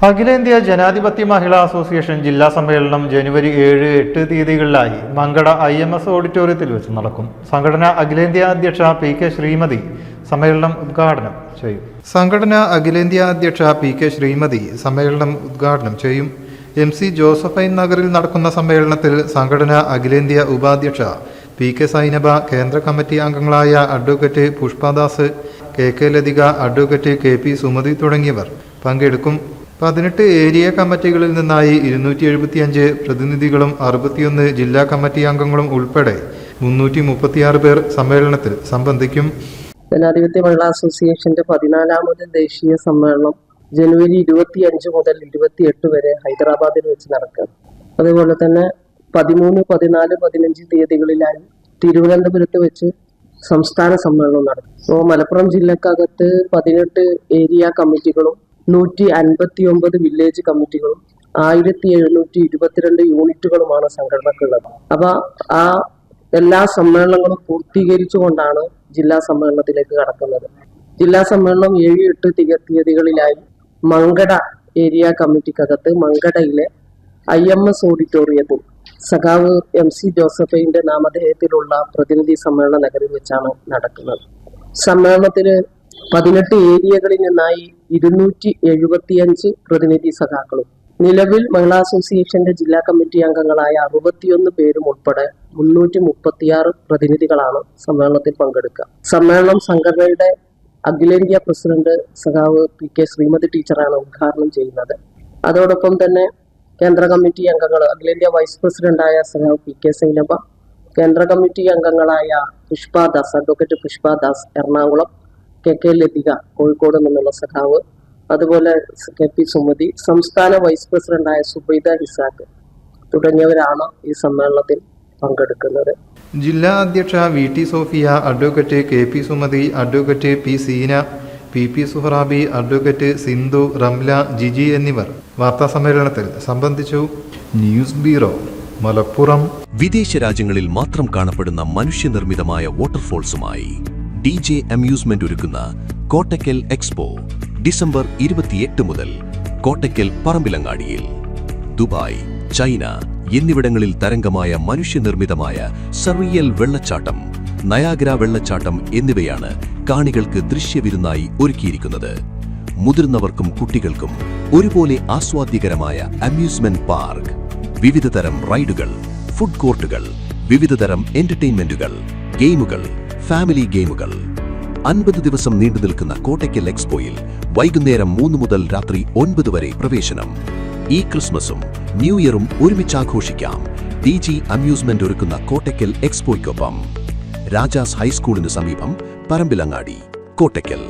അഖിലേന്ത്യാ ജനാധിപത്യ മഹിളാ അസോസിയേഷൻ ജില്ലാ സമ്മേളനം ജനുവരി 7-8 തീയതികളിലായി മങ്കട IMS ഓഡിറ്റോറിയത്തിൽ വെച്ച് നടക്കും. സംഘടന അഖിലേന്ത്യാ അധ്യക്ഷ PK ശ്രീമതി സമ്മേളനം ഉദ്ഘാടനം ചെയ്യും. MC ജോസഫൈൻ നഗറിൽ നടക്കുന്ന സമ്മേളനത്തിൽ സംഘടന അഖിലേന്ത്യാ ഉപാധ്യക്ഷ PK സൈനബ, കേന്ദ്ര കമ്മിറ്റി അംഗങ്ങളായ advocate Pushpadas, KK Lathika, advocate KP Sumathi തുടങ്ങിയവർ പങ്കെടുക്കും. 18 ഏരിയ കമ്മിറ്റികളിൽ നിന്നായി 275 പ്രതിനിധികളും 61 ജില്ലാ കമ്മിറ്റി അംഗങ്ങളും ഉൾപ്പെടെ 336 പേർ സമ്മേളനത്തിൽ സംബന്ധിക്കും. ജനാധിപത്യ മഹിളാ അസോസിയേഷന്റെ 14ാമത് ദേശീയ സമ്മേളനം ജനുവരി 25 മുതൽ 28 വരെ ഹൈദരാബാദിൽ വെച്ച് നടക്കും. അതുപോലെ തന്നെ 13, 14, 15 തീയതികളിലായി തിരുവനന്തപുരത്ത് വെച്ച് സംസ്ഥാന സമ്മേളനം നടക്കും. അപ്പോൾ മലപ്പുറം ജില്ലക്കകത്ത് 18 ഏരിയ കമ്മിറ്റികളും 159 വില്ലേജ് കമ്മിറ്റികളും 1722 യൂണിറ്റുകളുമാണ് സംഘടനക്കുള്ളത്. അപ്പൊ ആ എല്ലാ സമ്മേളനങ്ങളും പൂർത്തീകരിച്ചുകൊണ്ടാണ് ജില്ലാ സമ്മേളനത്തിലേക്ക് കടക്കുന്നത്. ജില്ലാ സമ്മേളനം 7-8 തീയതികളിലായി മങ്കട ഏരിയ കമ്മിറ്റിക്കകത്ത് മങ്കടയിലെ IMS ഓഡിറ്റോറിയത്തിൽ സഖാവ് MC ജോസഫൈന്റെ നാമധേയത്തിലുള്ള പ്രതിനിധി സമ്മേളന നഗരിൽ വെച്ചാണ് നടക്കുന്നത്. സമ്മേളനത്തിന് 18 ഏരിയകളിൽ നിന്നായി 275 പ്രതിനിധി സഖാക്കളും നിലവിൽ മഹിളാ അസോസിയേഷന്റെ ജില്ലാ കമ്മിറ്റി അംഗങ്ങളായ 61 പേരും ഉൾപ്പെടെ 336 പ്രതിനിധികളാണ് സമ്മേളനത്തിൽ പങ്കെടുക്കുക. സമ്മേളനം സംഘടനയുടെ അഖിലേന്ത്യാ പ്രസിഡന്റ് സഖാവ് PK ശ്രീമതി ടീച്ചറാണ് ഉദ്ഘാടനം ചെയ്യുന്നത്. അതോടൊപ്പം തന്നെ കേന്ദ്ര കമ്മിറ്റി അംഗങ്ങൾ അഖിലേന്ത്യാ വൈസ് പ്രസിഡന്റായ സഖാവ് PK സൈനബ, കേന്ദ്ര കമ്മിറ്റി അംഗങ്ങളായ പുഷ്പദാസ്, അഡ്വക്കേറ്റ് പുഷ്പദാസ് എറണാകുളം, KK ലതിക കോഴിക്കോട് നിന്നുള്ള സഖാവ്, അതുപോലെ KP സുമതി, സംസ്ഥാന വൈസ് പ്രസിഡന്റായ സുബൈദ ഹിസാഖ് തുടങ്ങിയവരാണ് ഈ സമ്മേളനത്തിൽ പങ്കെടുക്കുന്നത്. ജില്ലാ അധ്യക്ഷ VT Sofia, advocate KP Sumathi, advocate P Seena, PP Suharabi, advocate Sindhu, Ramla, Jiji എന്നിവർ വാർത്താ സമ്മേളനത്തിൽ സംബന്ധിച്ചു. News bureau, Malappuram. വിദേശ രാജ്യങ്ങളിൽ മാത്രം കാണപ്പെടുന്ന മനുഷ്യനിർമ്മിതമായ വാട്ടർഫോൾസുമായി DJ അമ്യൂസ്മെന്റ് ഒരുക്കുന്ന കോട്ടക്കൽ എക്സ്പോ ഡിസംബർ 28 മുതൽ കോട്ടക്കൽ പറമ്പിലങ്ങാടിയിൽ. ദുബായ്, ചൈന എന്നിവിടങ്ങളിൽ തരംഗമായ മനുഷ്യനിർമ്മിതമായ സർറിയൽ വെള്ളച്ചാട്ടം, നയാഗ്ര വെള്ളച്ചാട്ടം എന്നിവയാണ് കാണികൾക്ക് ദൃശ്യവിരുന്നായി ഒരുക്കിയിരിക്കുന്നത്. മുതിർന്നവർക്കും കുട്ടികൾക്കും ഒരുപോലെ ആസ്വാദ്യകരമായ അമ്യൂസ്മെന്റ് പാർക്ക്, വിവിധതരം റൈഡുകൾ, ഫുഡ് കോർട്ടുകൾ, വിവിധതരം എന്റർടൈൻമെന്റുകൾ, ഗെയിമുകൾ, ഫാമിലി ഗെയിമുകൾ. 50 ദിവസം നീണ്ടു നിൽക്കുന്ന കോട്ടക്കൽ എക്സ്പോയിൽ വൈകുന്നേരം 3 മുതൽ രാത്രി 9 വരെ പ്രവേശനം. ഈ ക്രിസ്മസും ന്യൂ ഇയറും ഒരുമിച്ച് ആഘോഷിക്കാം DG അമ്യൂസ്മെന്റ് ഒരുക്കുന്ന കോട്ടക്കൽ എക്സ്പോയ്ക്കൊപ്പം. രാജാസ് ഹൈസ്കൂളിന് സമീപം, പറമ്പിലങ്ങാടി, കോട്ടക്കൽ.